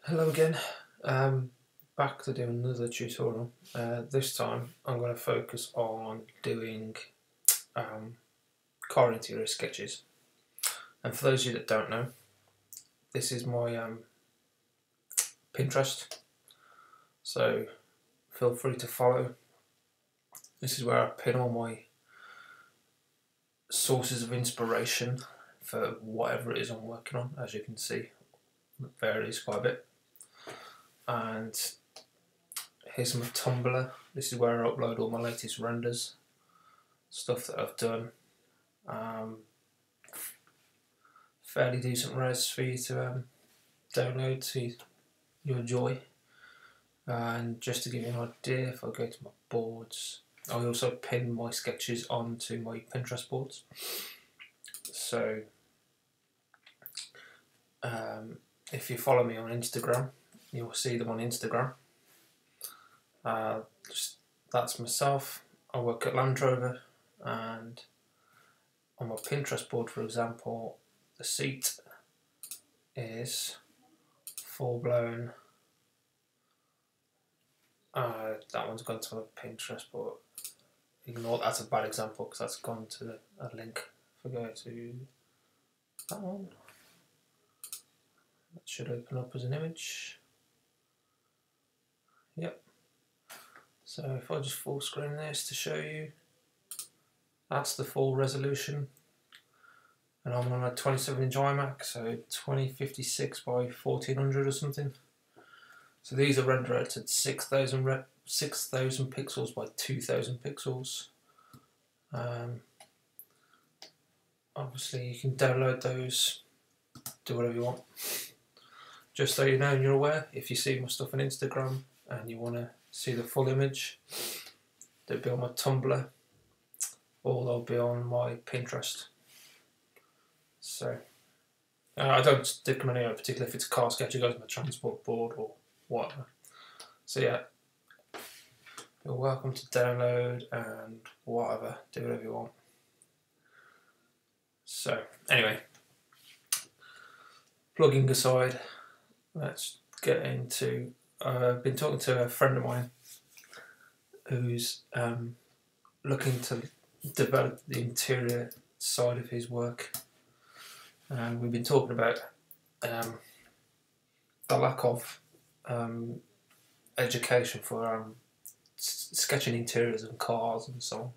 Hello again. Back to doing another tutorial. This time I'm going to focus on doing car interior sketches. And for those of you that don't know, this is my Pinterest, so feel free to follow. This is where I pin all my sources of inspiration for whatever it is I'm working on. As you can see, it varies quite a bit. And here's my Tumblr. This is where I upload all my latest renders, stuff that I've done. Fairly decent res for you to download to your enjoy. And just to give you an idea, if I go to my boards, I also pin my sketches onto my Pinterest boards. So if you follow me on Instagram, you'll see them on Instagram. That's myself. I work at Land Rover, and on my Pinterest board, for example, the seat is full blown. That one's gone to my Pinterest board. Ignore that's a bad example because that's gone to a link. If I go to that one, that should open up as an image. Yep. So if I just full screen this to show you, that's the full resolution. And I'm on a 27-inch iMac, so 2056 by 1400 or something. So these are rendered at 6,000 pixels by 2,000 pixels. Obviously you can download those, do whatever you want. Just so you know and you're aware, if you see my stuff on Instagram and you want to see the full image, they'll be on my Tumblr or they'll be on my Pinterest. So I don't stick them anywhere particular. If it's a car sketch, it goes on the transport board or whatever. So yeah, you're welcome to download and whatever, do whatever you want. So anyway, plugging aside, let's get into, I've been talking to a friend of mine who's looking to develop the interior side of his work. And we've been talking about the lack of education for sketching interiors and cars and so on.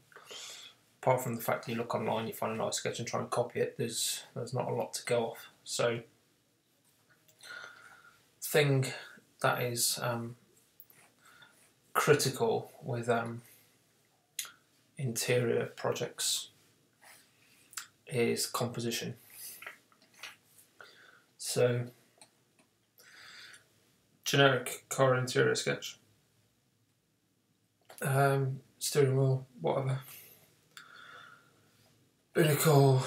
Apart from the fact that you look online, you find a nice sketch and try and copy it, there's not a lot to go off. So the thing that is critical with interior projects is composition. So, generic car interior sketch, steering wheel, whatever, binnacle,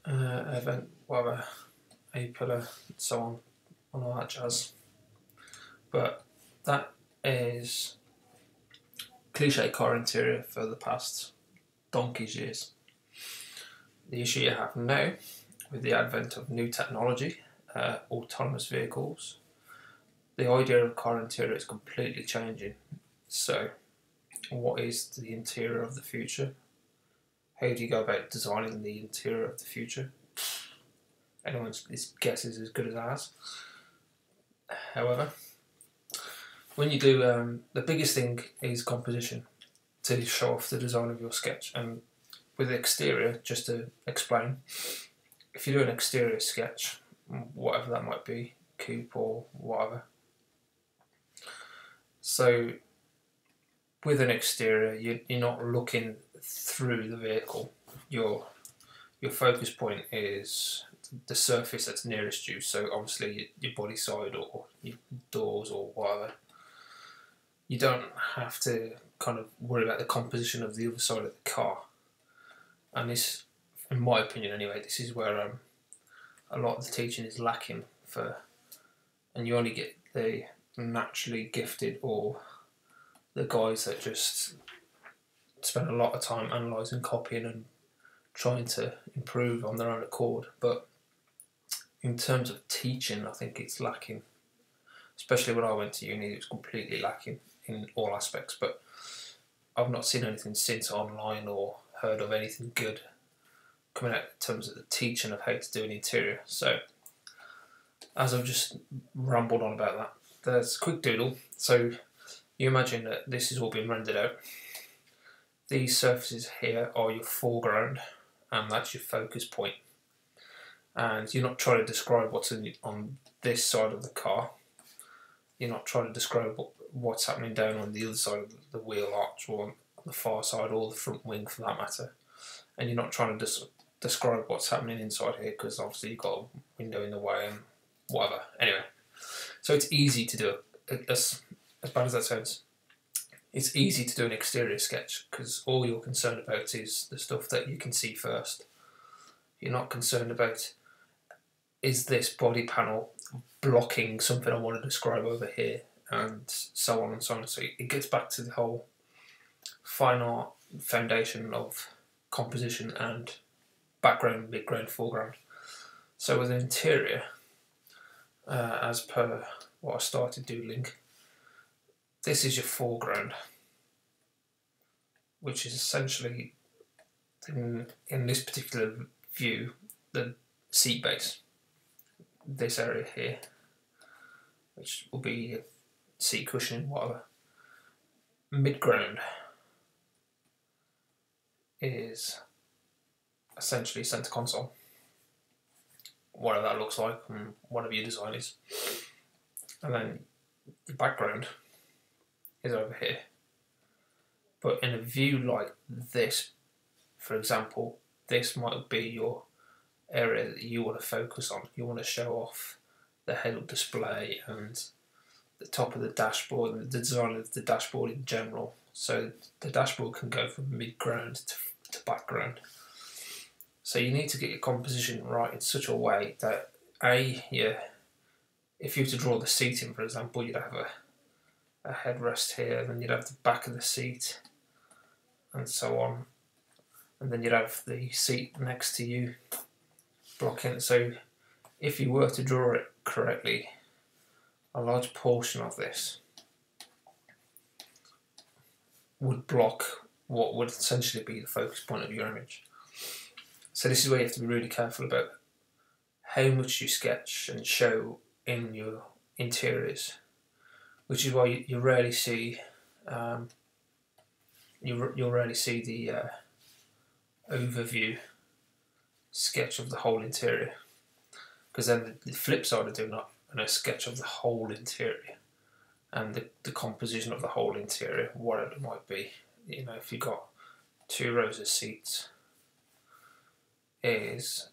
event, whatever, A-pillar, so on all that jazz. But that is cliche car interior for the past donkey's years. The issue you have now, with the advent of new technology, autonomous vehicles, the idea of car interior is completely changing. So what is the interior of the future? How do you go about designing the interior of the future? Anyone's guess is as good as ours. However, when you do, the biggest thing is composition, to show off the design of your sketch. And with exterior, just to explain, if you do an exterior sketch, whatever that might be, coupe or whatever. So with an exterior, you're not looking through the vehicle. Your focus point is the surface that's nearest you. So obviously your body side or your doors or whatever. You don't have to kind of worry about the composition of the other side of the car. And this, in my opinion anyway, this is where a lot of the teaching is lacking for, and you only get the naturally gifted or the guys that just spend a lot of time analysing, copying and trying to improve on their own accord. But in terms of teaching, I think it's lacking. especially when I went to uni, it was completely lacking in all aspects. But I've not seen anything since online or heard of anything good coming out in terms of the teaching of how to do an interior. So as I've just rambled on about that, there's a quick doodle. So you imagine that this is all being rendered out. These surfaces here are your foreground, and that's your focus point. And you're not trying to describe what's on this side of the car. You're not trying to describe what's happening down on the other side of the wheel arch, or on the far side, or the front wing for that matter. And you're not trying to describe what's happening inside here, because obviously you've got a window in the way and whatever. Anyway, so it's easy to do it, as bad as that sounds. It's easy to do an exterior sketch because all you're concerned about is the stuff that you can see first. You're not concerned about, is this body panel blocking something I want to describe over here, and so on and so on. So it gets back to the whole fine art foundation of composition and background, midground, foreground. So with an interior, as per what I started doodling, this is your foreground, which is essentially, in this particular view, the seat base. This area here, which will be seat cushioning, whatever. Midground is essentially centre console, whatever that looks like and whatever your design is. And then the background is over here. But in a view like this, for example, this might be your area that you want to focus on. You want to show off the head-up display and the top of the dashboard and the design of the dashboard in general. So the dashboard can go from mid-ground to background. So you need to get your composition right in such a way that if you were to draw the seating, for example, you'd have a headrest here, and then you'd have the back of the seat and so on, and then you'd have the seat next to you blocking. So if you were to draw it correctly, a large portion of this would block what would essentially be the focus point of your image. So this is where you have to be really careful about how much you sketch and show in your interiors, which is why you rarely see you'll rarely see the overview sketch of the whole interior, because then the flip side of doing a sketch of the whole interior and the composition of the whole interior, whatever it might be. You know, if you've got 2 rows of seats, is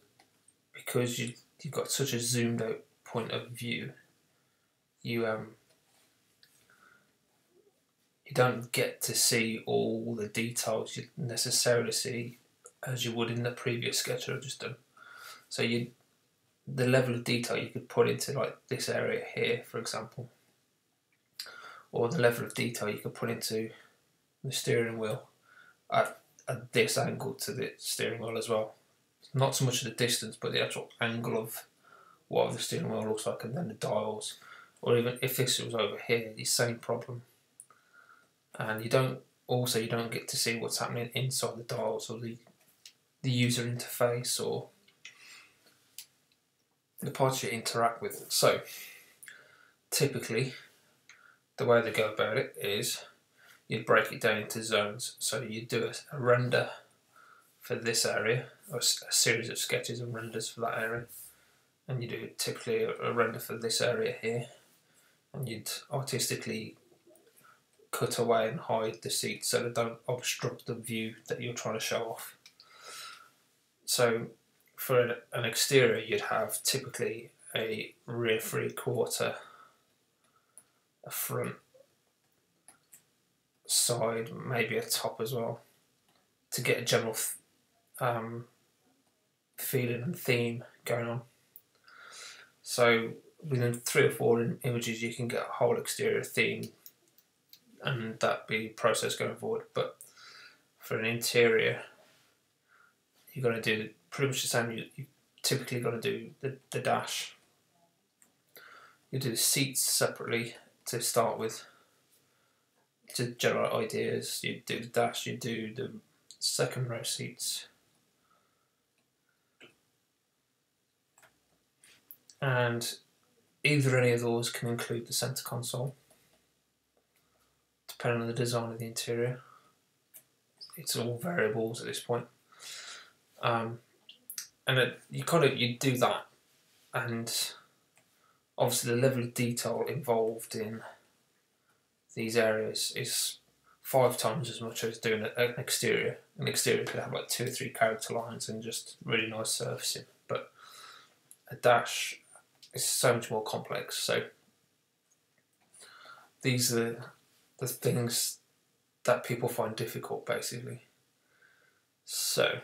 because you've got such a zoomed out point of view, you don't get to see all the details you necessarily see as you would in the previous sketch I've just done. So the level of detail you could put into like this area here, for example, or the level of detail you could put into the steering wheel at this angle to the steering wheel as well. Not so much the distance, but the actual angle of what the steering wheel looks like, and then the dials. Or even if this was over here, the same problem. And you don't get to see what's happening inside the dials, or the user interface, or the parts you interact with. So typically the way they go about it is you break it down into zones. So you do a render for this area, or a series of sketches and renders for that area, and you do typically a render for this area here, and you'd artistically cut away and hide the seats so they don't obstruct the view that you're trying to show off. So for an exterior, you'd have typically a rear 3/4, a front, side, maybe a top as well, to get a general feeling and theme going on. So within 3 or 4 images you can get a whole exterior theme, and that be process going forward. But for an interior, you're going to do pretty much the same. You typically got to do the dash. you do the seats separately to start with, to generate ideas. You do the dash, you do the second row seats, and either any of those can include the centre console, depending on the design of the interior. It's all variables at this point, and you do that, and obviously the level of detail involved in these areas is 5 times as much as doing an exterior. An exterior could have like 2 or 3 character lines and just really nice surfacing, but a dash is so much more complex. So these are the things that people find difficult, basically. So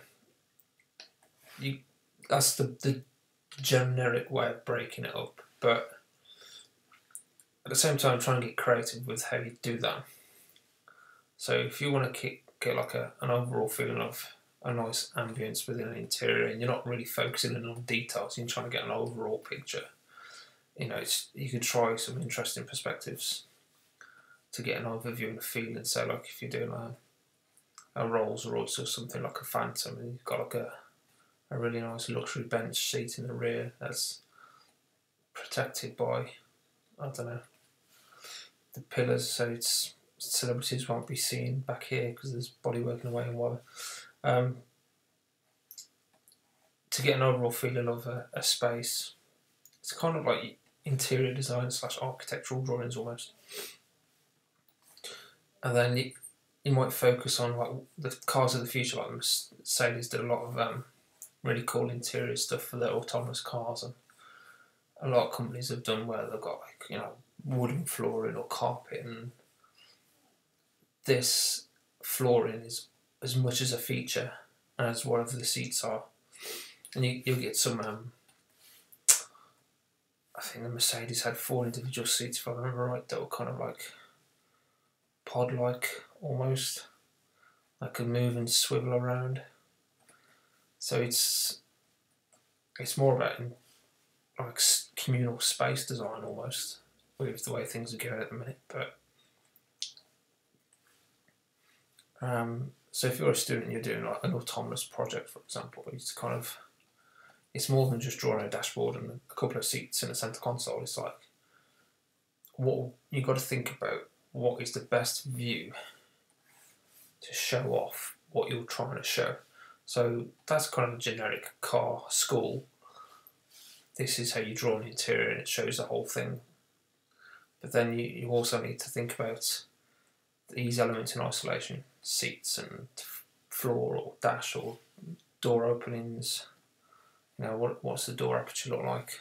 that's the generic way of breaking it up, but at the same time try and get creative with how you do that. So if you want to get like an overall feeling of a nice ambience within an interior, and you're not really focusing in on details, you're trying to get an overall picture, you could try some interesting perspectives to get an overview and a feeling. So like if you're doing a Rolls Royce or something like a Phantom, and you've got like a really nice luxury bench seat in the rear that's protected by, I don't know, the pillars, so it's celebrities won't be seen back here because there's body working away and whatever. To get an overall feeling of a space, it's kind of like interior design / architectural drawings almost. And then you might focus on like the cars of the future, like Mercedes did a lot of really cool interior stuff for their autonomous cars, and a lot of companies have done where they've got like wooden flooring or carpet, and this flooring is as much as a feature as whatever the seats are. And you'll get some, I think the Mercedes had 4 individual seats, if I remember right, that were kind of like pod-like almost, that could move and swivel around. So it's more about like communal space design almost, with the way things are going at the minute. But so if you're a student and you're doing like an autonomous project, for example, it's more than just drawing a dashboard and a couple of seats in a centre console. It's like, what you got to think about, what is the best view to show off what you're trying to show. So that's kind of a generic car school. This is how you draw an interior, and it shows the whole thing. But then you also need to think about these elements in isolation: seats and floor or dash or door openings. What's the door aperture look like?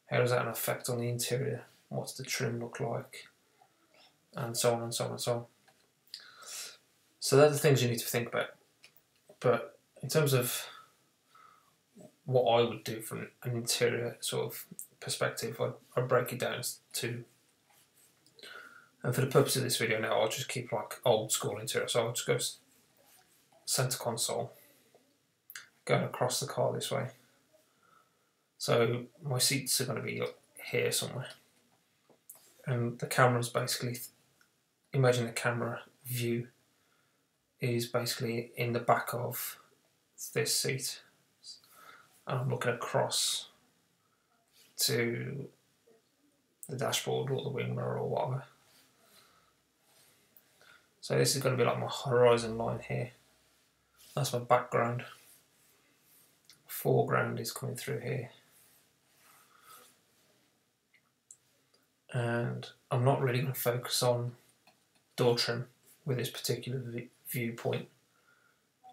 How does that have an effect on the interior? What's the trim look like? And so on and so on and so on. So they're the things you need to think about. But in terms of what I would do from an interior sort of perspective, I'd break it down to, and for the purpose of this video now, I'll just keep like old school interior. So I'll just go centre console, going across the car this way. So my seats are going to be up here somewhere, and the camera's basically, imagine the camera view is basically in the back of this seat, and I'm looking across to the dashboard or the wing mirror or whatever. So this is going to be like my horizon line here. That's my background. Foreground is coming through here. And I'm not really going to focus on door trim with this particular viewpoint,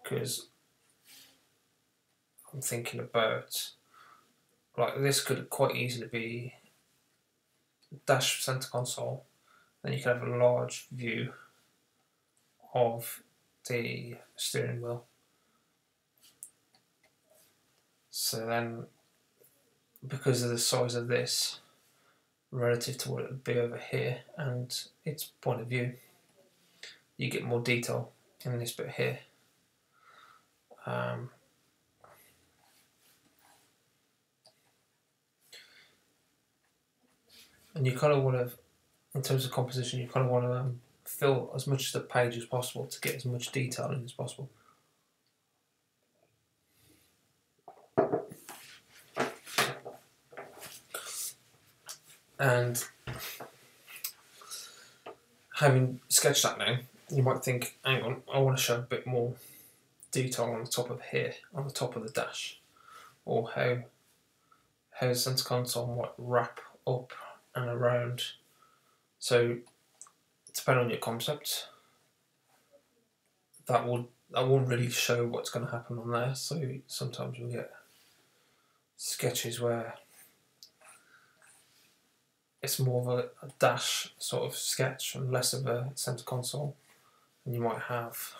because I'm thinking about, like, this could quite easily be dash centre console, then you can have a large view of the steering wheel. So then, because of the size of this relative to what it would be over here and its point of view, you get more detail in this bit here. And you kind of want to, in terms of composition, you kind of want to fill as much of the page as possible to get as much detail in as possible. And having sketched that now, you might think, hang on, I want to show a bit more detail on the top of here, on the top of the dash, or how the center console might wrap up and around. So, depending on your concept, that won't really show what's going to happen on there. So sometimes we get sketches where it's more of a dash sort of sketch and less of a center console, and you might have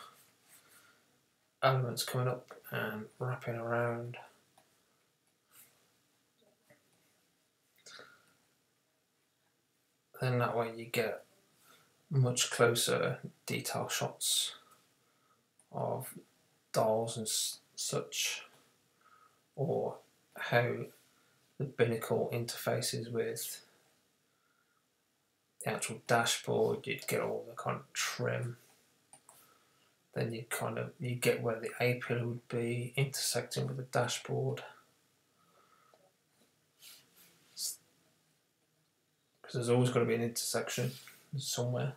elements coming up and wrapping around. Then that way you get much closer detail shots of dials and such, or how the binnacle interfaces with the actual dashboard. You'd get all the kind of trim. Then you get where the A pillar would be intersecting with the dashboard. Because there's always got to be an intersection somewhere.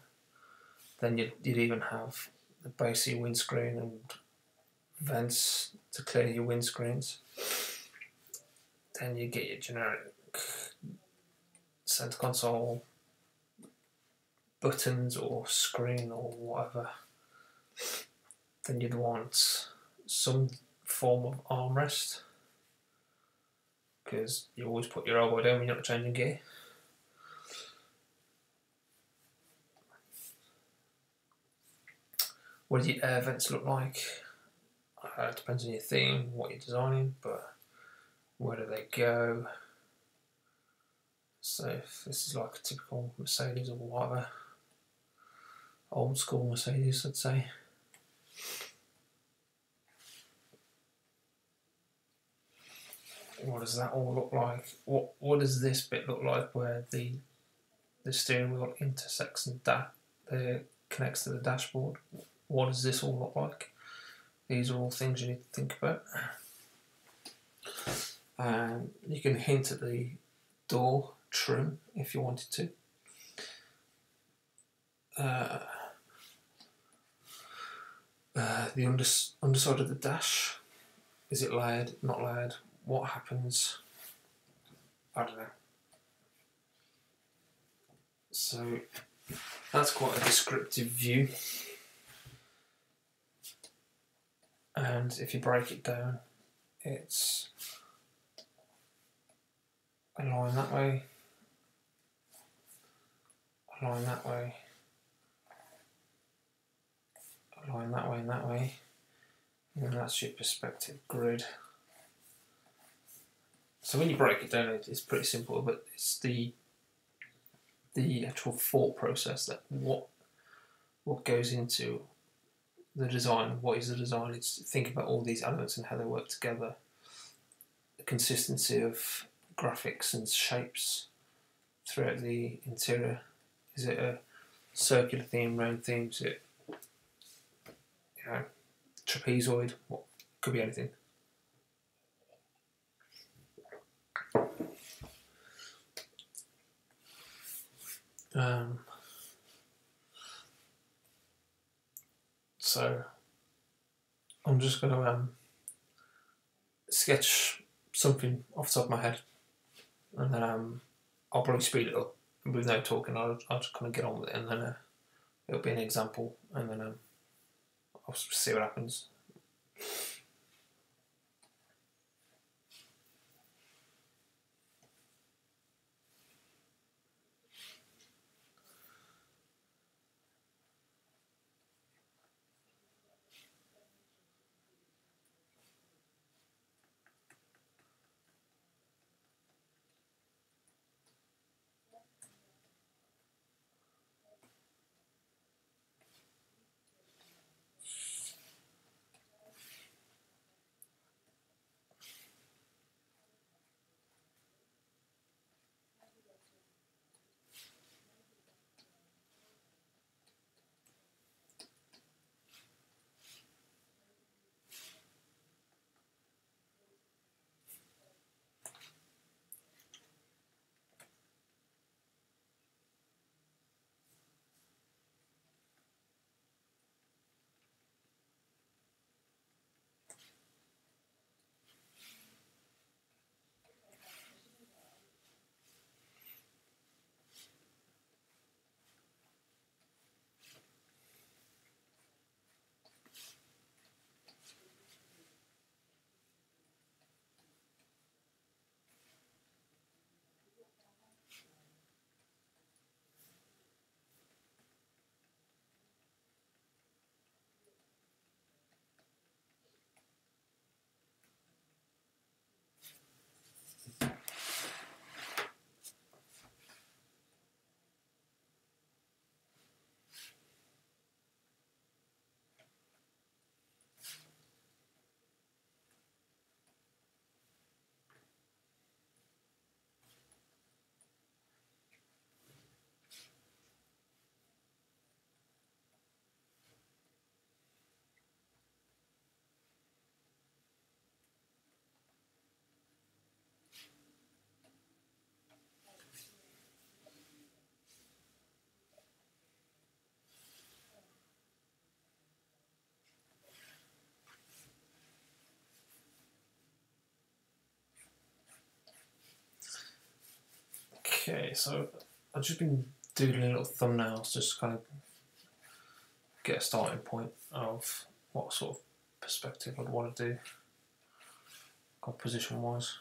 Then you'd even have the base of your windscreen and vents to clear your windscreens. Then you get your generic center console buttons or screen or whatever. Then you'd want some form of armrest, because you always put your elbow down when you're not changing gear. What do your air vents look like? It depends on your theme, what you're designing, but where do they go? So if this is like a typical Mercedes or whatever, old school Mercedes, I'd say. What does that all look like? What does this bit look like where the steering wheel intersects and connects to the dashboard? What does this all look like? These are all things you need to think about. You can hint at the door trim if you wanted to. The underside of the dash, is it layered, not layered? What happens? I don't know. So that's quite a descriptive view. And if you break it down, it's a line that way, a line that way, a line that way and that way, and then that's your perspective grid. So when you break it down, it's pretty simple, but it's the actual thought process, that what goes into the design. What is the design? It's think about all these elements and how they work together. The consistency of graphics and shapes throughout the interior. Is it a circular theme, round theme? Is it, trapezoid? What could be anything. So I'm just going to sketch something off the top of my head, and then I'll probably speed it up with no talking. I'll just kind of get on with it, and then it'll be an example, and then I'll see what happens. Okay, so I've just been doodling little thumbnails just to kind of get a starting point of what sort of perspective I'd want to do, composition wise.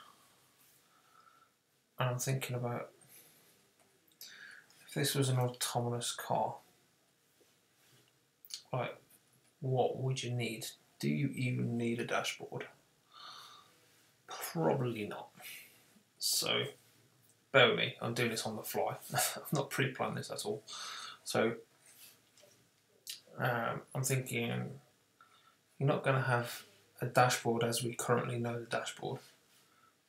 And I'm thinking about if this was an autonomous car, like what would you need? Do you even need a dashboard? Probably not. So bear with me, I'm doing this on the fly. I've not pre-planned this at all. So I'm thinking you're not going to have a dashboard as we currently know the dashboard.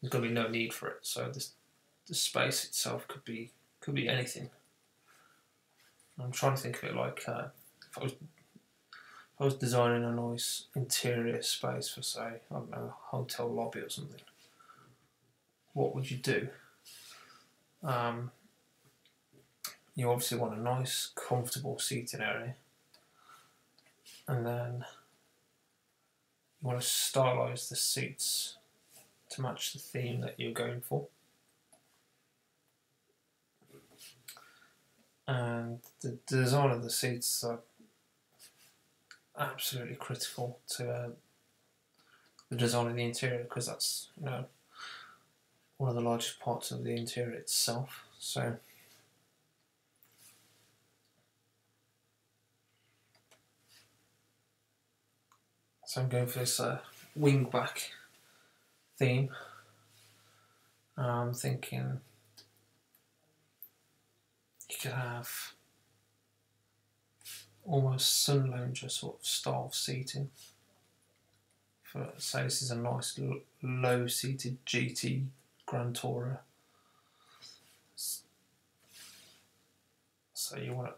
There's going to be no need for it. So the space itself could be anything. I'm trying to think of it like if I was designing a nice interior space for, say, I don't know, a hotel lobby or something. What would you do? You obviously want a nice, comfortable seating area, and then you want to stylise the seats to match the theme that you're going for. And the design of the seats are absolutely critical to the design of the interior, because that's, you know, one of the largest parts of the interior itself. So I'm going for this wingback theme. I'm thinking you could have almost sun lounger sort of style of seating. For, say, this is a nice low seated GT Grand Tourer. So you want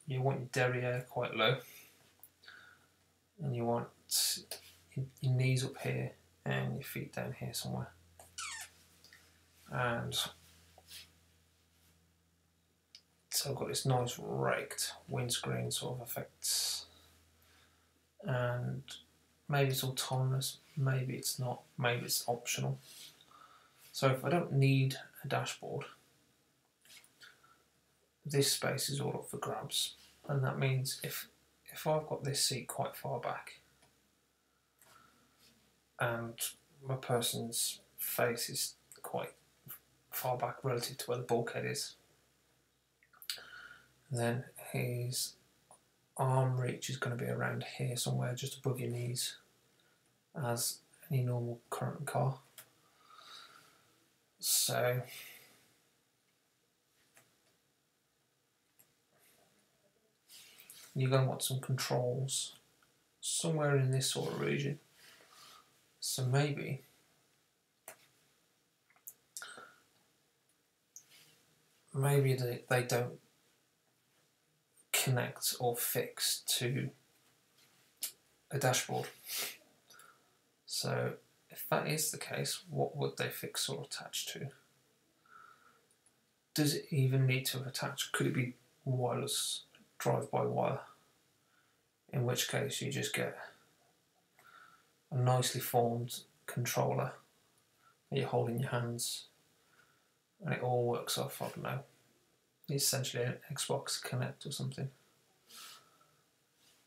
your derriere quite low, and you want your knees up here and your feet down here somewhere. And so I've got this nice raked windscreen sort of effect, and maybe it's autonomous, maybe it's not, maybe it's optional. So if I don't need a dashboard, this space is all up for grabs, and that means if I've got this seat quite far back and my person's face is quite far back relative to where the bulkhead is, then his arm reach is going to be around here somewhere, just above your knees, as any normal current car. So you're going to want some controls somewhere in this sort of region. So maybe they don't connect or fix to a dashboard. So if that is the case, what would they fix or attach to? Does it even need to attach? Could it be wireless drive-by-wire? In which case you just get a nicely formed controller that you hold in your hands, and it all works off, I don't know, essentially an Xbox Connect or something.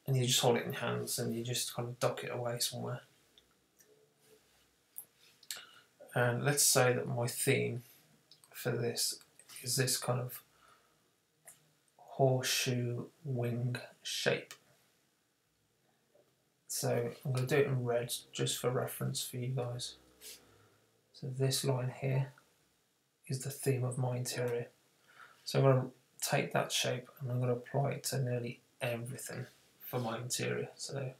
And you just hold it in your hands and you just kind of dock it away somewhere. And let's say that my theme for this is this kind of horseshoe wing shape. So I'm going to do it in red just for reference for you guys. So this line here is the theme of my interior. So I'm going to take that shape and I'm going to apply it to nearly everything for my interior. So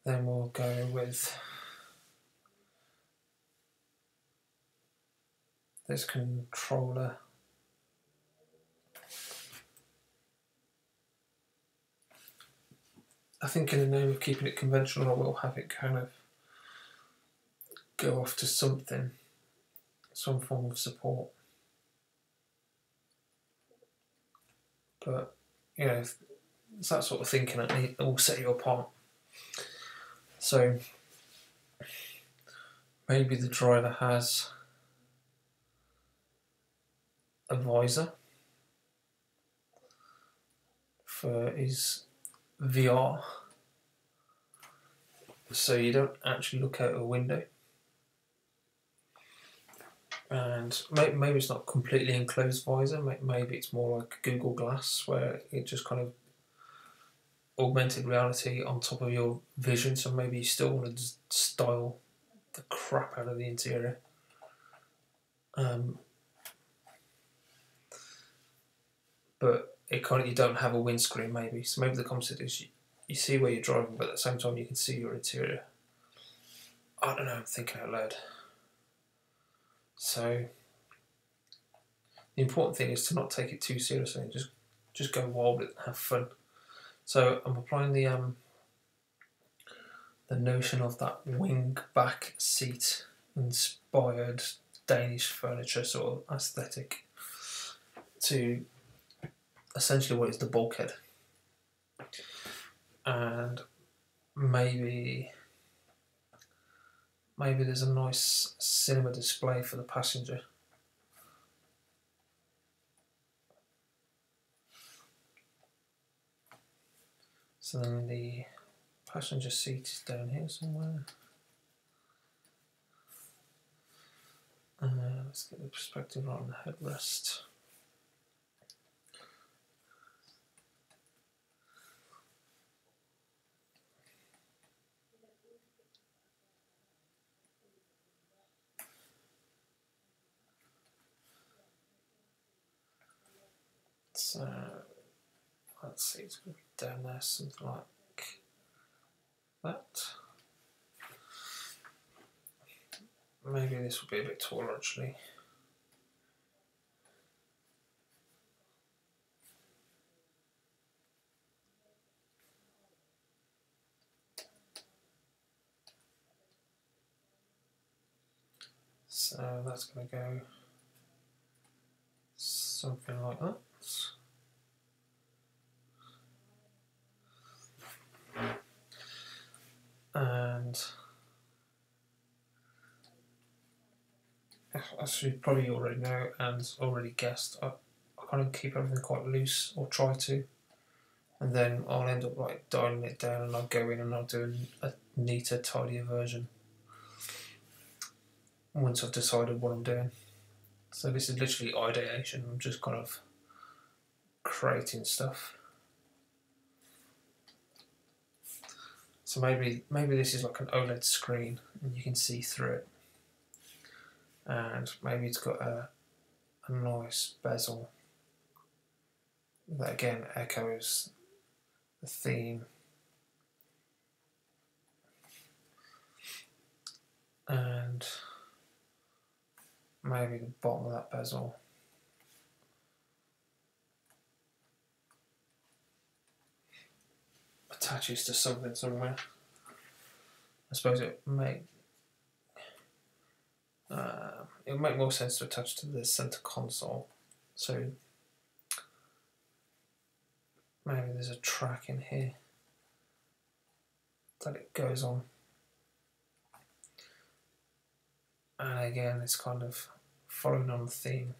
then we'll go with this controller. I think in the name of keeping it conventional, I will have it kind of go off to something, some form of support. But, you know, it's that sort of thinking that will set you apart. So maybe the driver has a visor for his VR, so you don't actually look out a window. And maybe it's not completely enclosed visor, maybe it's more like Google Glass, where it just kind of augmented reality on top of your vision, so maybe you still want to style the crap out of the interior. But it kind of, you don't have a windscreen maybe, so maybe the concept is you see where you're driving, but at the same time you can see your interior. I don't know, I'm thinking out loud. So the important thing is to not take it too seriously and just go wild with it and have fun. So I'm applying the notion of that wing back seat inspired Danish furniture sort of aesthetic to essentially what is the bulkhead. And maybe there's a nice cinema display for the passenger. So then the passenger seat is down here somewhere. Let's get the perspective right on the headrest. So let's see, it's going to be down there, something like that. Maybe this will be a bit taller actually. So that's going to go something like that. And as you probably already know and already guessed, I kind of keep everything quite loose, or try to, and then I'll end up like dialing it down, and I'll go in and I'll do a neater, tidier version once I've decided what I'm doing. So this is literally ideation. I'm just kind of creating stuff. So maybe this is like an OLED screen and you can see through it. And maybe it's got a nice bezel that again echoes the theme. And maybe the bottom of that bezel attaches to something somewhere. I suppose it would make more sense to attach to the center console. So maybe there's a track in here that it goes on. And again, it's kind of following on the theme.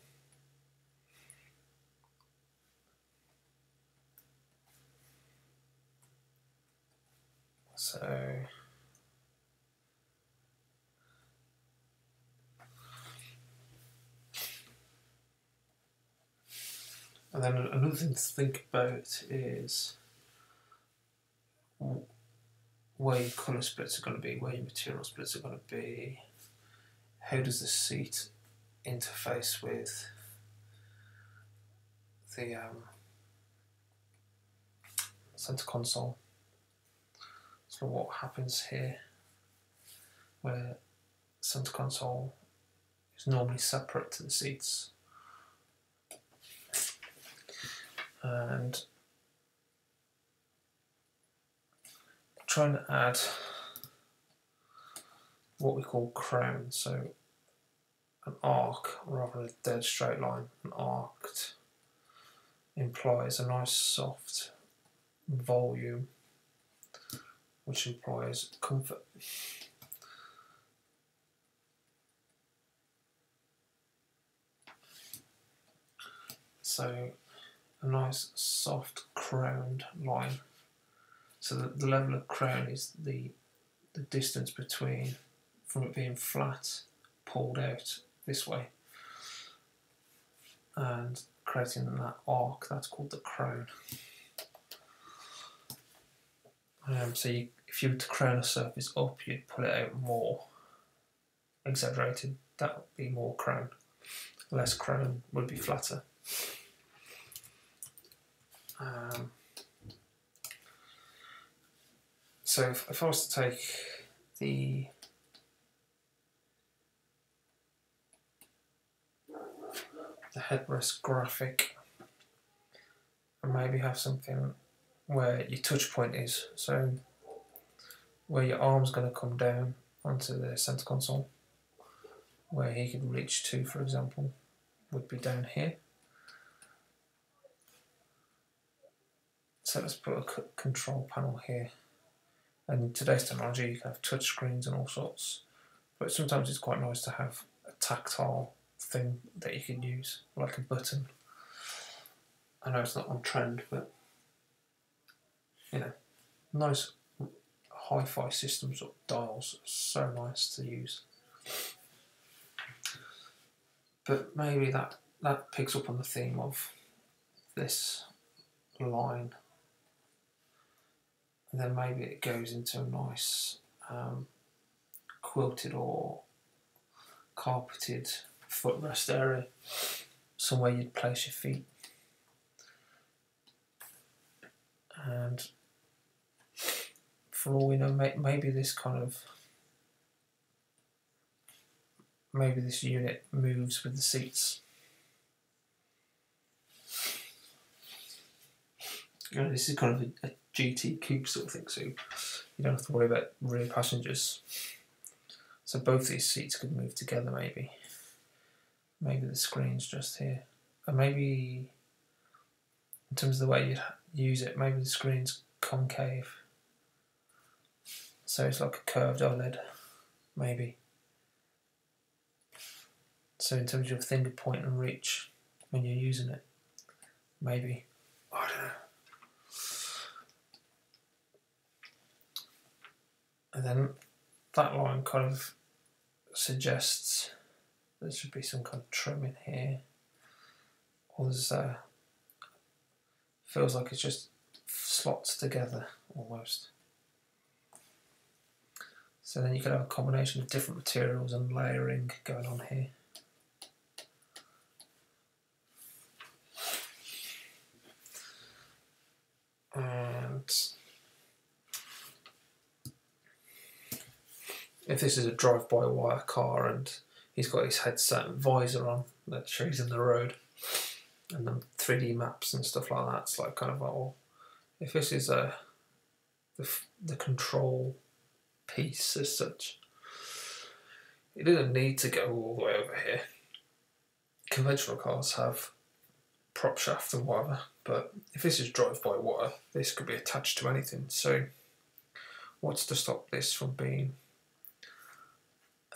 So and then another thing to think about is where your colour splits are going to be, where your material splits are going to be. How does the seat interface with the center console? So what happens here, where center console is normally separate to the seats, and trying to add what we call crown, so an arc rather than a dead straight line. An arced implies a nice soft volume, which implies comfort. So a nice soft crowned line. So the level of crown is the distance between from it being flat, pulled out this way, and creating that arc. That's called the crown. So if you were to crown a surface up, you'd pull it out more, exaggerated. That would be more crown. Less crown would be flatter. So if I was to take the headrest graphic and maybe have something where your touch point is, so where your arm's going to come down onto the center console, where he could reach to, for example, would be down here. So let's put a control panel here. And in today's technology, you can have touch screens and all sorts, but sometimes it's quite nice to have a tactile thing that you can use, like a button. I know it's not on trend, but you know, nice hi-fi systems or dials are so nice to use. But maybe that picks up on the theme of this line, and then maybe it goes into a nice quilted or carpeted footrest area, somewhere you'd place your feet. And for all we know, maybe this unit moves with the seats. You know, this is kind of a GT coupe sort of thing, so you don't have to worry about rear passengers. So both these seats could move together, maybe. Maybe the screen's just here. And maybe, in terms of the way you'd use it, maybe the screen's concave. So it's like a curved OLED, maybe. So in terms of your finger point and reach when you're using it, maybe. I don't know. And then that line kind of suggests there should be some kind of trim in here. Or there's feels like it's just slots together almost. So then you could have a combination of different materials and layering going on here. And if this is a drive-by-wire car and he's got his headset and visor on, that shows he's in the road, and then 3D maps and stuff like that, it's like kind of like, well, if this is the control piece as such, it doesn't need to go all the way over here. Conventional cars have prop shaft and whatever, but if this is drive-by-wire, this could be attached to anything. So what's to stop this from being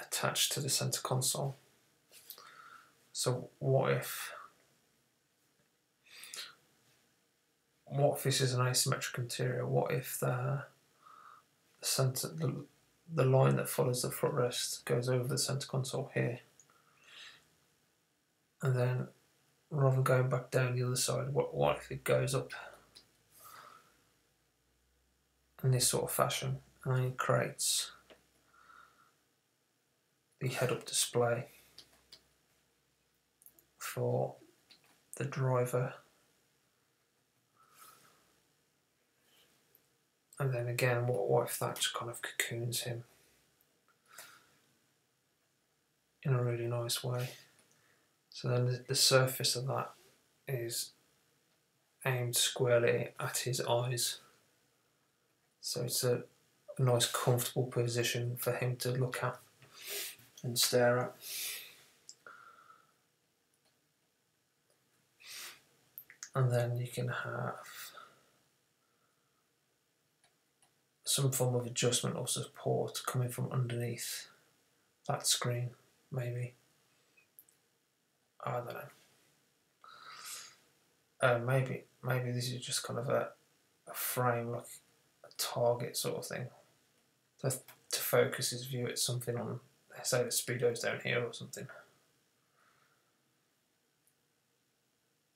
attached to the center console? So what if this is an asymmetric interior? What if the line that follows the footrest goes over the center console here, and then rather than going back down the other side, what if it goes up in this sort of fashion, and then it creates the head-up display for the driver, and then again, what if that just kind of cocoons him in a really nice way? So then the surface of that is aimed squarely at his eyes, so it's a nice comfortable position for him to look at and stare at. And then you can have some form of adjustment or support coming from underneath that screen, maybe. I don't know. maybe this is just kind of a frame, like a target sort of thing, to focus his view at something on, say the speedo's down here or something,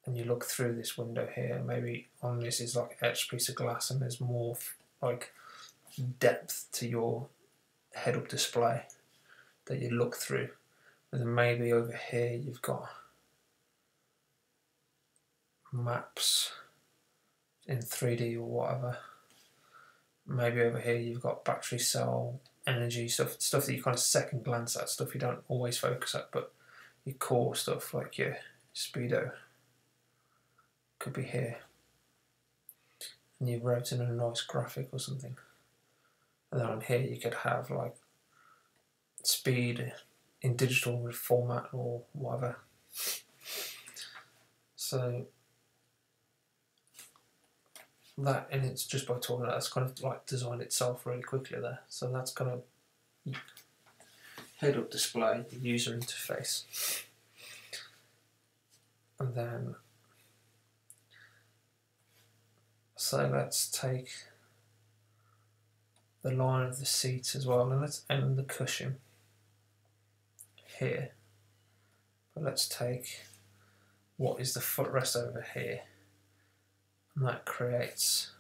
and you look through this window here. Maybe on this is like an etched piece of glass, and there's more like depth to your head-up display that you look through. And then maybe over here you've got maps in 3D or whatever. Maybe over here you've got battery cell, energy stuff that you kind of second glance at, stuff you don't always focus at, but your core stuff like your speedo could be here. And you wrote in a nice graphic or something. And then on here you could have like speed in digital format or whatever. So that, and it's just by talking about that's kind of like designed itself really quickly there. So that's kind of head-up display, user interface. And then, so let's take the line of the seat as well, and let's end the cushion here. But let's take what is the footrest over here, and that creates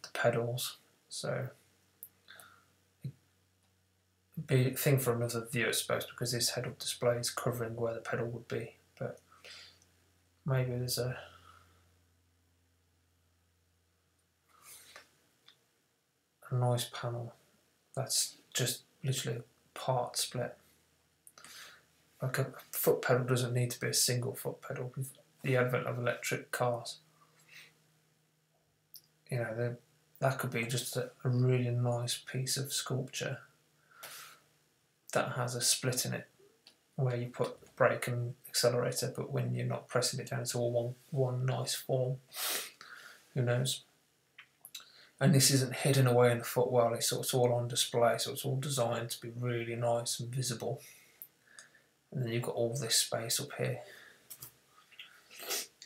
the pedals. So it'd be a thing for another view, I suppose, because this head-up display is covering where the pedal would be. But maybe there's a nice panel that's just literally a part split. Like a foot pedal doesn't need to be a single foot pedal. With the advent of electric cars, you know, that could be just a really nice piece of sculpture that has a split in it where you put brake and accelerator, but when you're not pressing it down, it's all one nice form. Who knows? And this isn't hidden away in the footwell, it's all on display, so it's all designed to be really nice and visible. And then you've got all this space up here.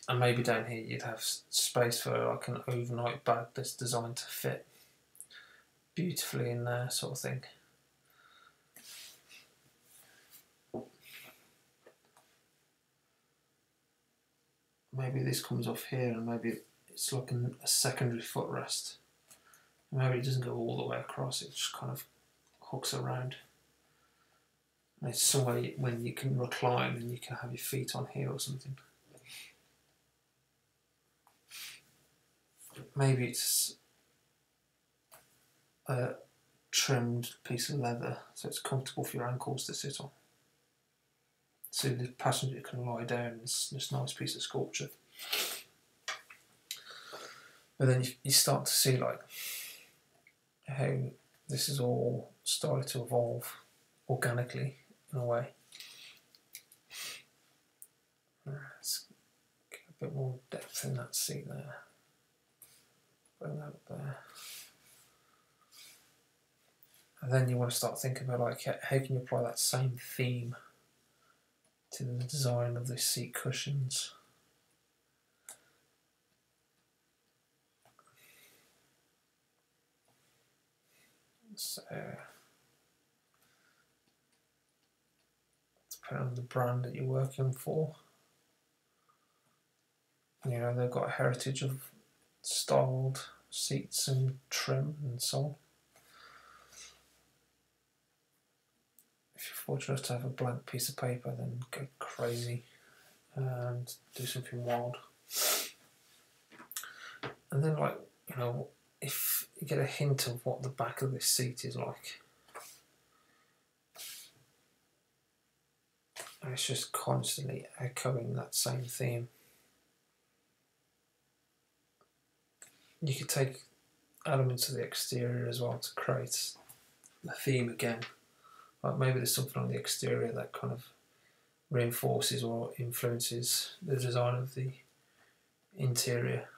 And maybe down here you'd have space for like an overnight bag that's designed to fit beautifully in there, sort of thing. Maybe this comes off here and maybe it's like a secondary footrest. Maybe it doesn't go all the way across, it just kind of hooks around. And it's somewhere when you can recline and you can have your feet on here or something. Maybe it's a trimmed piece of leather so it's comfortable for your ankles to sit on. So the passenger can lie down in this nice piece of sculpture. But then you start to see like how this is all started to evolve organically in a way. Let's get a bit more depth in that seat there. Bring that up there. And then you want to start thinking about like how can you apply that same theme to the design of the seat cushions. So depending on the brand that you're working for, you know, they've got a heritage of styled seats and trim and so on. If you're fortunate to have a blank piece of paper, then go crazy and do something wild. And then, like, you know, if you get a hint of what the back of this seat is like, and it's just constantly echoing that same theme. You could take elements of the exterior as well to create the theme again. Like maybe there's something on the exterior that kind of reinforces or influences the design of the interior.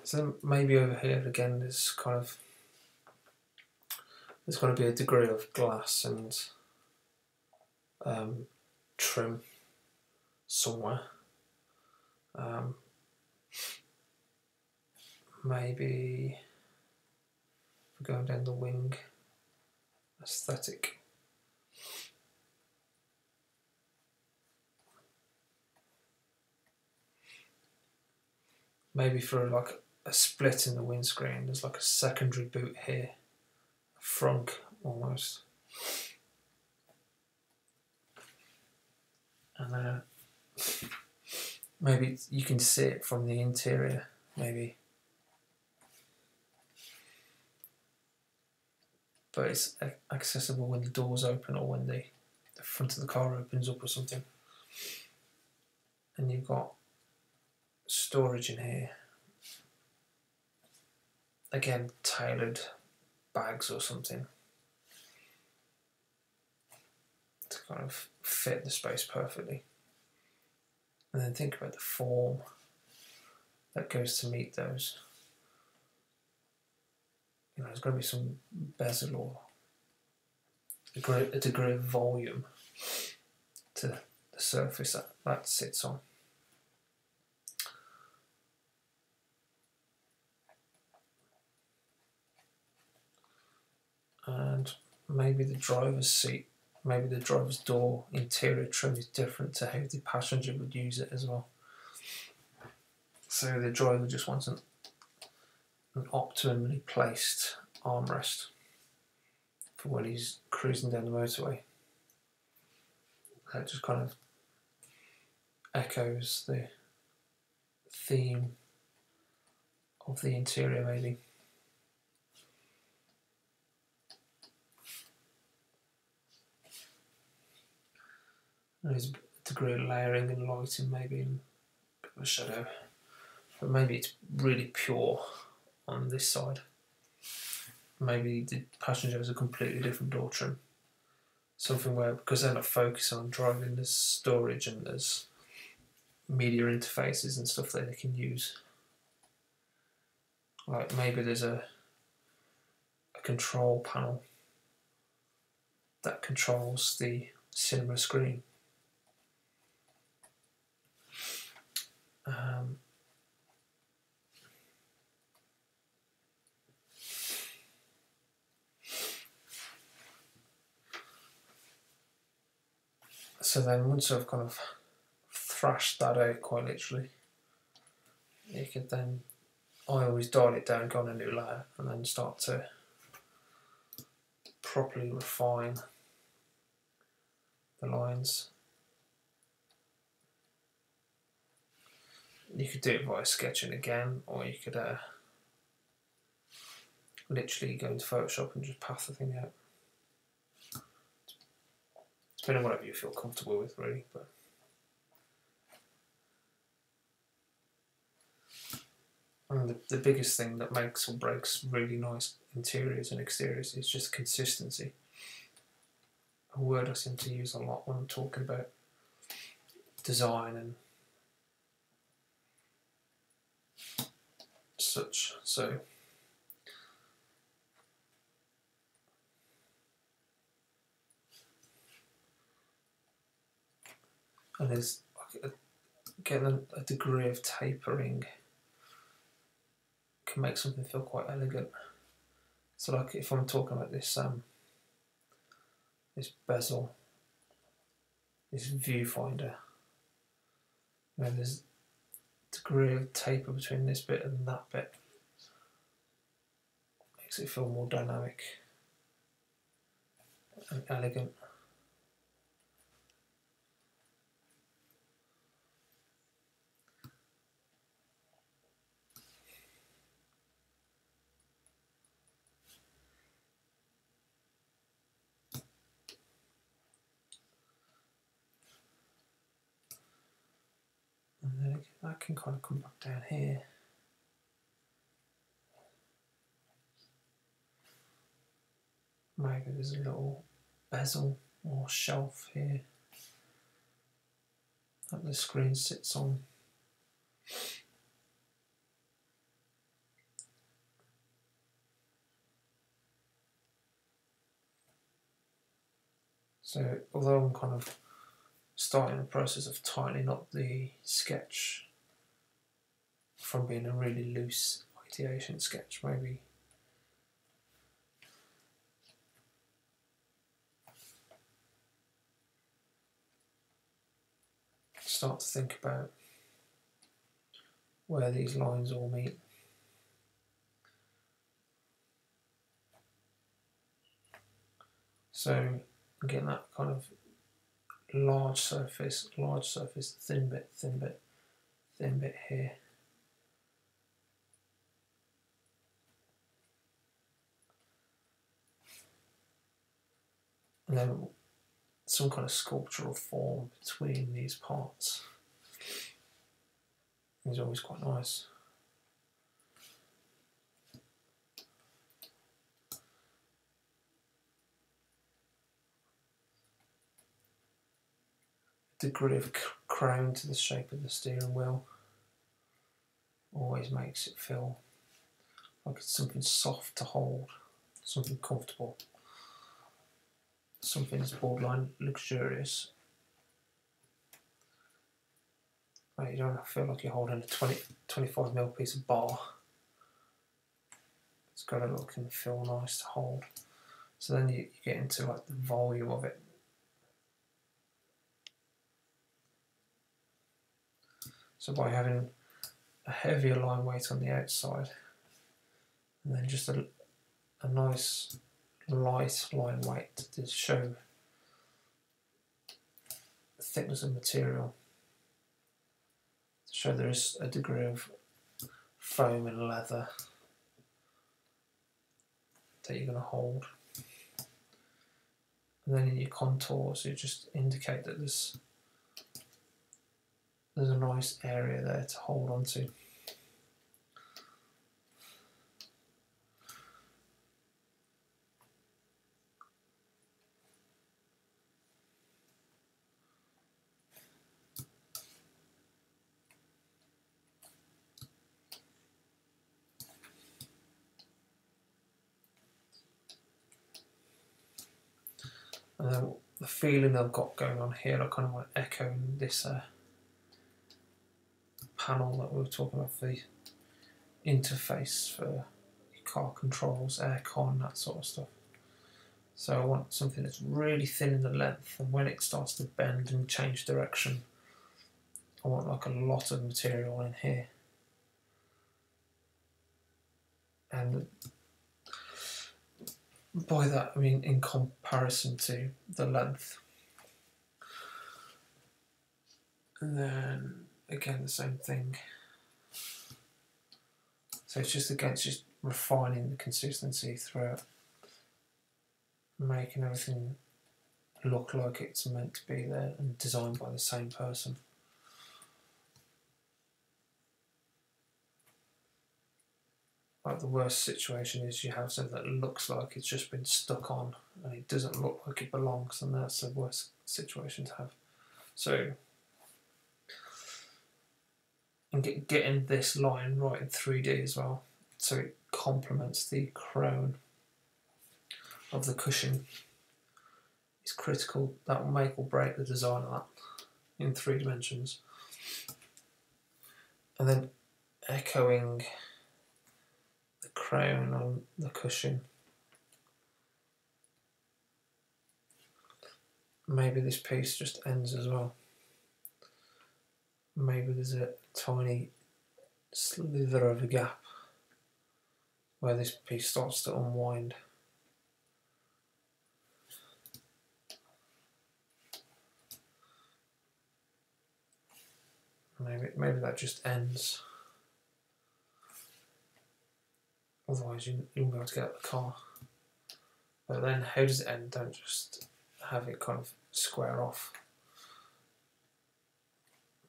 So maybe over here again there's there's got to be a degree of glass and trim somewhere. Maybe we're going down the wing aesthetic. Maybe for like a split in the windscreen, there's like a secondary boot here, a frunk almost. And maybe you can see it from the interior, maybe. But it's accessible when the doors open or when the front of the car opens up or something. And you've got storage in here. Again, tailored bags or something to kind of fit the space perfectly. And then think about the form that goes to meet those. You know, there's going to be some bezel or a degree of volume to the surface that sits on. And maybe the driver's seat, maybe the driver's door interior trim is different to how the passenger would use it as well. So the driver just wants an optimally placed armrest for when he's cruising down the motorway. That just kind of echoes the theme of the interior, maybe. There's a degree of layering and lighting, maybe, and a bit of a shadow. But maybe it's really pure on this side. Maybe the passenger has a completely different door trim. Something where, because they're not focusing on driving, there's storage and there's media interfaces and stuff that they can use. Like maybe there's a control panel that controls the cinema screen. So then once I've kind of thrashed that out quite literally, you could then, I always dial it down, go on a new layer, and then start to properly refine the lines. You could do it via sketching again, or you could literally go into Photoshop and just path the thing out. Depending on whatever you feel comfortable with, really. But and the biggest thing that makes or breaks really nice interiors and exteriors is just consistency. A word I seem to use a lot when I'm talking about design and such. So and there's getting a degree of tapering can make something feel quite elegant. So like if I'm talking about this this bezel, this viewfinder, you know, there's a degree of taper between this bit and that bit. Makes it feel more dynamic and elegant. And then that can kind of come back down here. Maybe there's a little bezel or shelf here that the screen sits on. So although I'm kind of starting the process of tightening up the sketch from being a really loose ideation sketch, maybe start to think about where these lines all meet. So I'm getting that kind of large surface, thin bit, thin bit, thin bit here. And then some kind of sculptural form between these parts is always quite nice. Degree of crown to the shape of the steering wheel always makes it feel like it's something soft to hold, something comfortable, something that's borderline luxurious. Like you don't feel like you're holding a 25mm piece of bar. It's got to look and feel nice to hold. So then you get into like the volume of it. So by having a heavier line weight on the outside, and then just a nice light line weight to show the thickness of material, to show there is a degree of foam and leather that you're going to hold. And then in your contours, you just indicate that there's a nice area there to hold onto. And then the feeling I've got going on here, I kind of want to echo this panel that we were talking about for the interface for your car controls, aircon, that sort of stuff. So I want something that's really thin in the length, and when it starts to bend and change direction, I want like a lot of material in here. And by that I mean in comparison to the length. And then again the same thing. So it's just again, it's just refining the consistency throughout, making everything look like it's meant to be there and designed by the same person. Like the worst situation is you have something that looks like it's just been stuck on and it doesn't look like it belongs, and that's the worst situation to have. So, and getting this line right in 3D as well, so it complements the crown of the cushion, is critical. That will make or break the design of that in 3 dimensions. And then echoing the crown on the cushion. Maybe this piece just ends as well. Maybe there's a tiny slither of a gap where this piece starts to unwind. Maybe that just ends. Otherwise you won't be able to get out of the car. But then how does it end? Don't just have it kind of square off.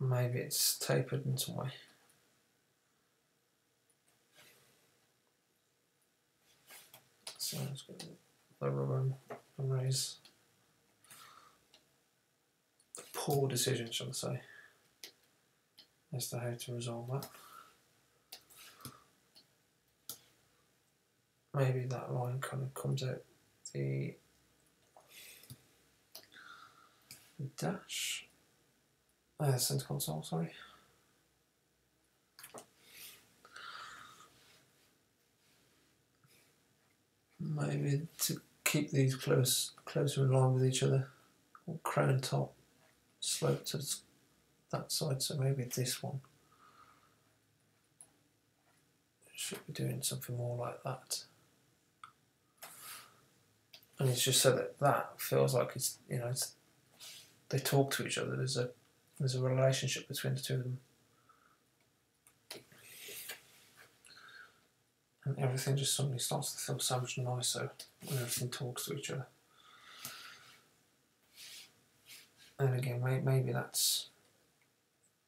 Maybe it's tapered in some way. So let's get the rubber and raise. A poor decision, shall I say, as to how to resolve that. Maybe that line kind of comes out the dash. Center console, sorry. Maybe to keep these closer in line with each other. Crown top, slope to that side, so maybe this one should be doing something more like that. And it's just so that feels like it's, you know, they talk to each other. There's a relationship between the two of them, and everything just suddenly starts to feel so much nicer when everything talks to each other. And again, maybe that's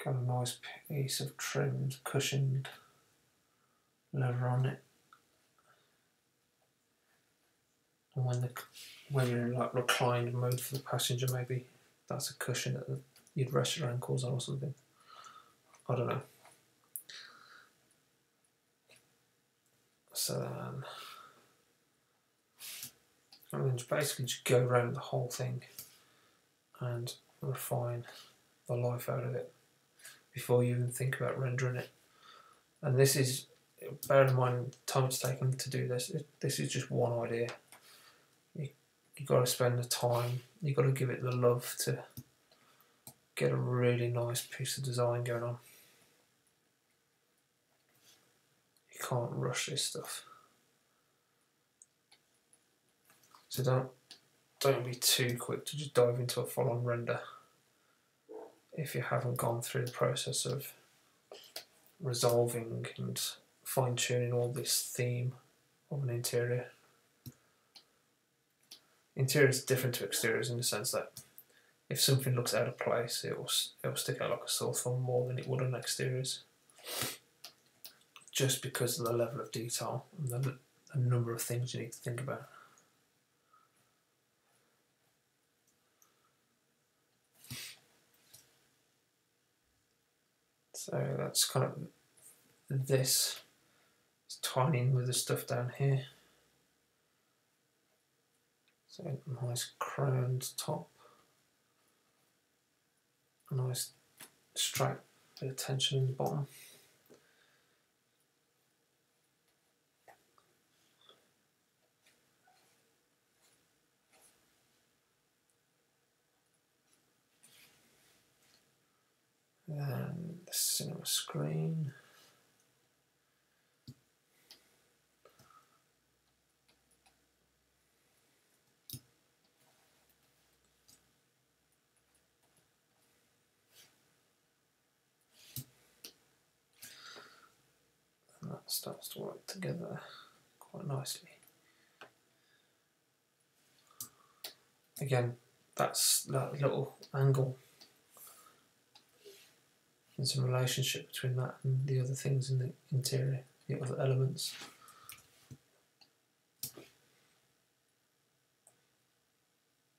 got a nice piece of trimmed, cushioned leather on it. And when you're in like reclined mode for the passenger, maybe that's a cushion that you'd rest your ankles on or something. I don't know. So then basically just go around the whole thing and refine the life out of it before you even think about rendering it. And this is, bear in mind the time it's taken to do this. This is just one idea. You've got to spend the time, you've got to give it the love to get a really nice piece of design going on. You can't rush this stuff. So don't be too quick to just dive into a full-on render if you haven't gone through the process of resolving and fine-tuning all this theme of an interior. Interior is different to exteriors in the sense that if something looks out of place, it will stick out like a sore thumb more than it would on exteriors, just because of the level of detail and the number of things you need to think about. So that's kind of this. It's tying in with the stuff down here. So a nice crowned top, a nice straight bit of tension in the bottom. Then the cinema screen. And that starts to work together quite nicely. Again, that's that little angle. There's a relationship between that and the other things in the interior, the other elements.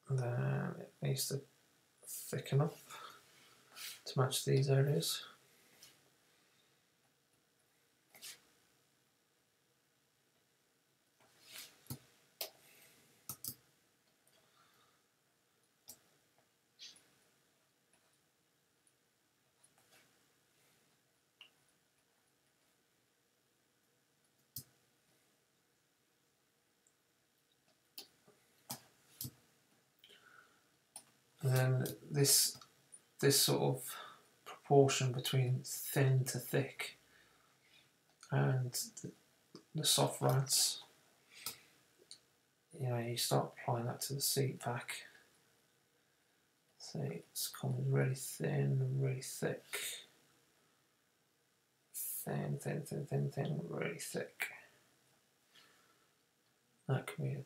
And then it needs to thicken up to match these areas. And then this sort of proportion between thin to thick and the soft rats, you know, you start applying that to the seat back. So it's coming really thin and really thick. Thin, thin, thin, thin, thin, really thick. That can be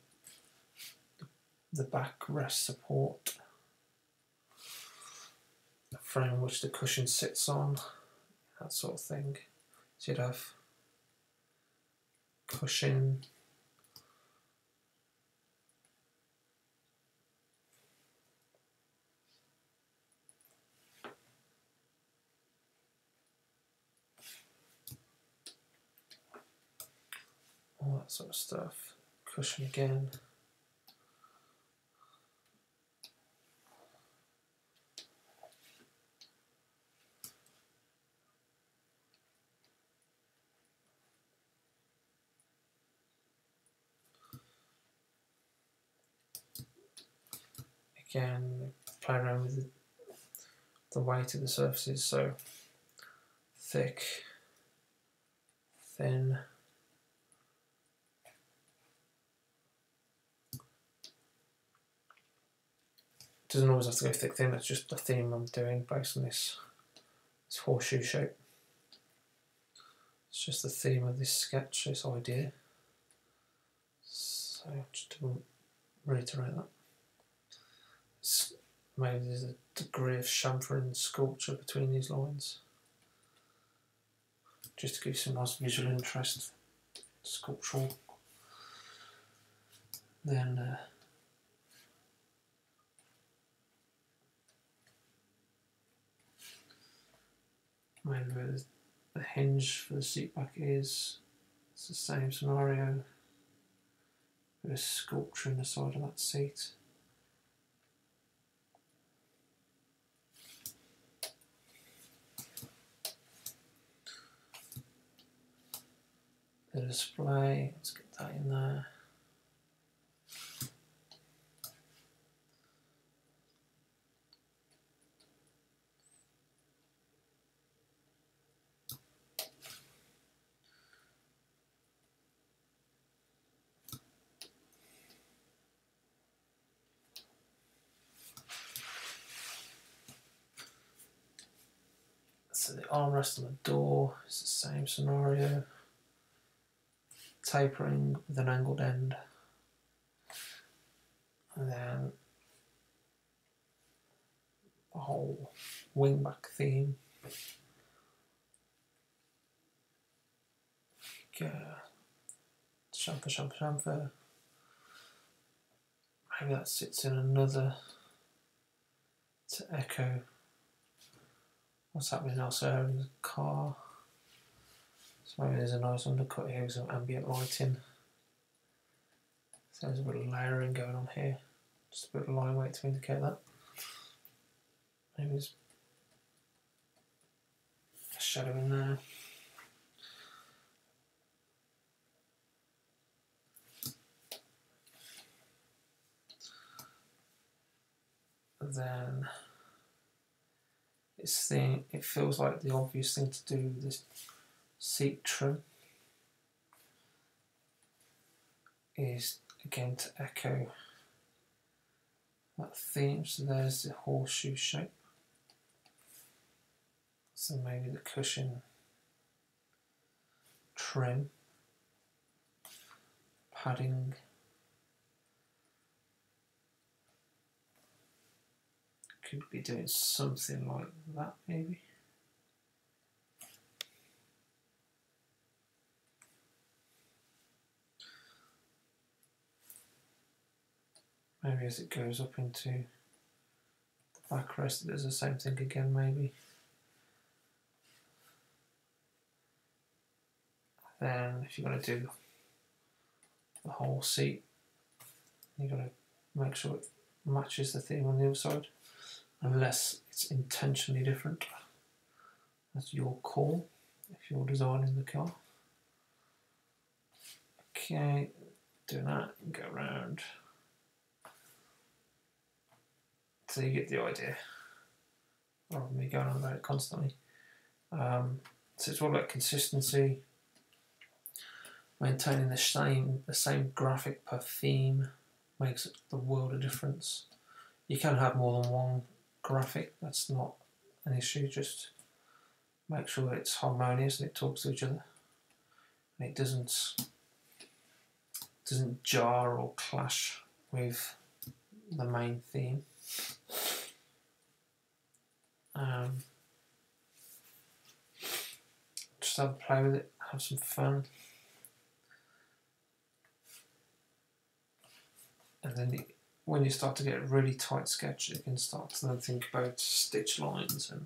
the backrest support, the frame which the cushion sits on, that sort of thing. So you'd have cushion, all that sort of stuff. Cushion again. again, play around with the weight of the surfaces, so thick, thin, doesn't always have to go thick thin, it's just the theme I'm doing based on this horseshoe shape. It's just the theme of this sketch, this idea. So just to reiterate that. Maybe there's a degree of chamfering sculpture between these lines. Just to give some nice visual interest, sculptural. Then maybe where the hinge for the seat back is, it's the same scenario. Bit of sculpture in the side of that seat. The display, let's get that in there. So the armrest on the door is the same scenario. Tapering with an angled end. And then the whole wingback theme. Chamfer. Maybe that sits in another to echo what's happening elsewhere in the car. So maybe there's a nice undercut here with some ambient lighting. So there's a bit of layering going on here. Just a bit of line weight to indicate that. Maybe there's a shadow in there. And then it feels like the obvious thing to do with this seat trim is again to echo that theme. So there's the horseshoe shape. So maybe the cushion trim, padding, could be doing something like that maybe. Maybe as it goes up into the backrest, there's the same thing again maybe. Then if you're going to do the whole seat, you've got to make sure it matches the theme on the other side, unless it's intentionally different. That's your call if you're designing the car. Okay, do that and go around. So you get the idea, rather than me going on about it constantly. So it's all about consistency, maintaining the same graphic per theme makes the world of difference. You can have more than one graphic, that's not an issue, just make sure it's harmonious and it talks to each other and it doesn't jar or clash with the main theme. Just have a play with it, have some fun. And then when you start to get a really tight sketch, you can start to then think about stitch lines and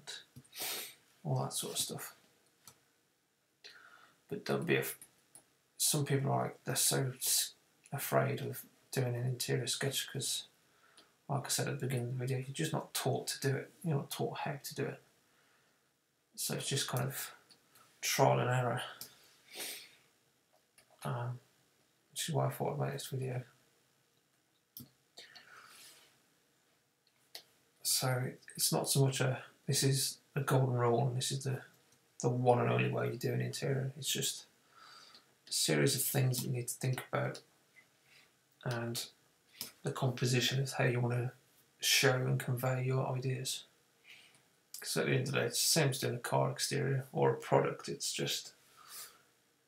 all that sort of stuff. But don't be some people are like, they're so afraid of doing an interior sketch because, like I said at the beginning of the video, you're just not taught to do it. You're not taught how to do it. So it's just kind of trial and error. Which is why I thought I'd make this video. So it's not so much this is a golden rule and this is the one and only way you do an interior. It's just a series of things that you need to think about, and the composition is how you want to show and convey your ideas. Because at the end of the day, it's the same as doing a car exterior or a product. It's just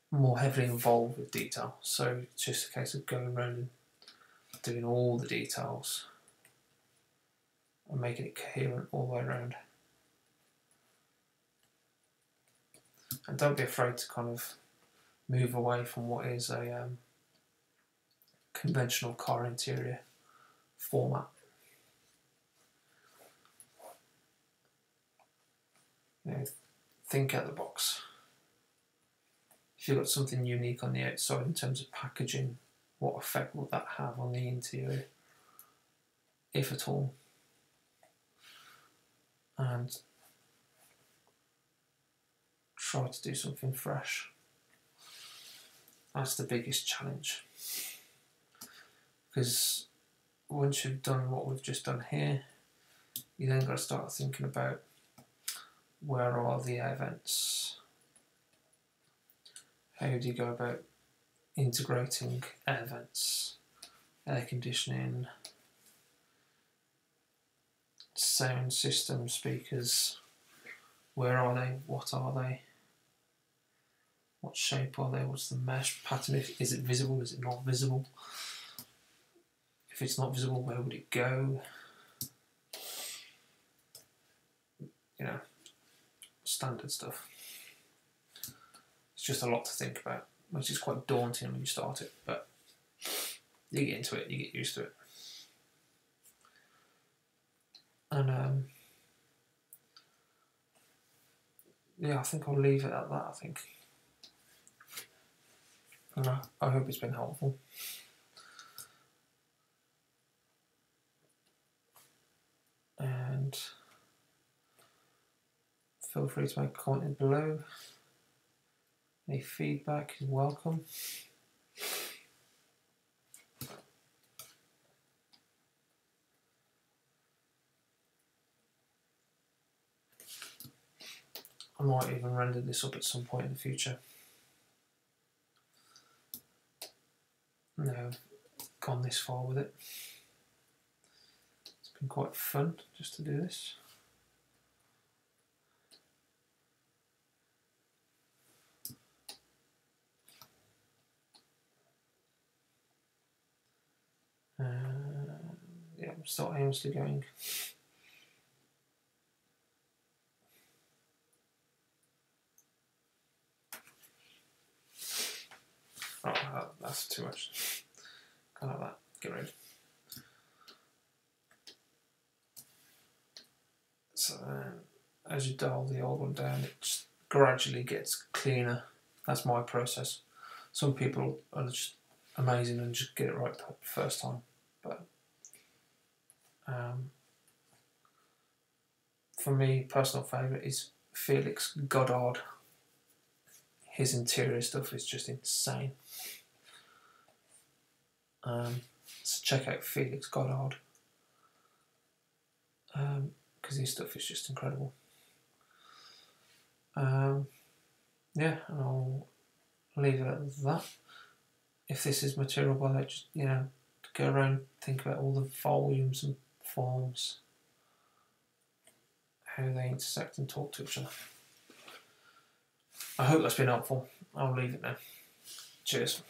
more heavily involved with detail. So it's just a case of going around and doing all the details and making it coherent all the way around. And don't be afraid to kind of move away from what is a conventional car interior format. You know, think out of the box. If you've got something unique on the outside in terms of packaging, what effect will that have on the interior, if at all? And try to do something fresh. That's the biggest challenge. Because once you've done what we've just done here, you then got to start thinking about where are the events? How do you go about integrating events, air conditioning, sound system, speakers? Where are they? What are they? What shape are they? What's the mesh pattern? Is it visible? Is it not visible? If it's not visible, where would it go? You know, standard stuff. It's just a lot to think about, which is quite daunting when you start it, but you get into it, you get used to it. And yeah, I think I'll leave it at that, I think. And I hope it's been helpful. And feel free to make a comment below. Any feedback is welcome. I might even render this up at some point in the future. No, gone this far with it. It's been quite fun just to do this. Yeah, I'm still aimlessly going. Oh, that's too much. Can't have that. Get rid. So as you dial the old one down, it just gradually gets cleaner. That's my process. Some people are just amazing and just get it right the first time, but for me, personal favourite is Felix Goddard. His interior stuff is just insane. So check out Felix Goddard, because his stuff is just incredible. Yeah, and I'll leave it at that. If this is material by that, just, you know, go around, think about all the volumes and forms, how they intersect and talk to each other. I hope that's been helpful. I'll leave it now. Cheers.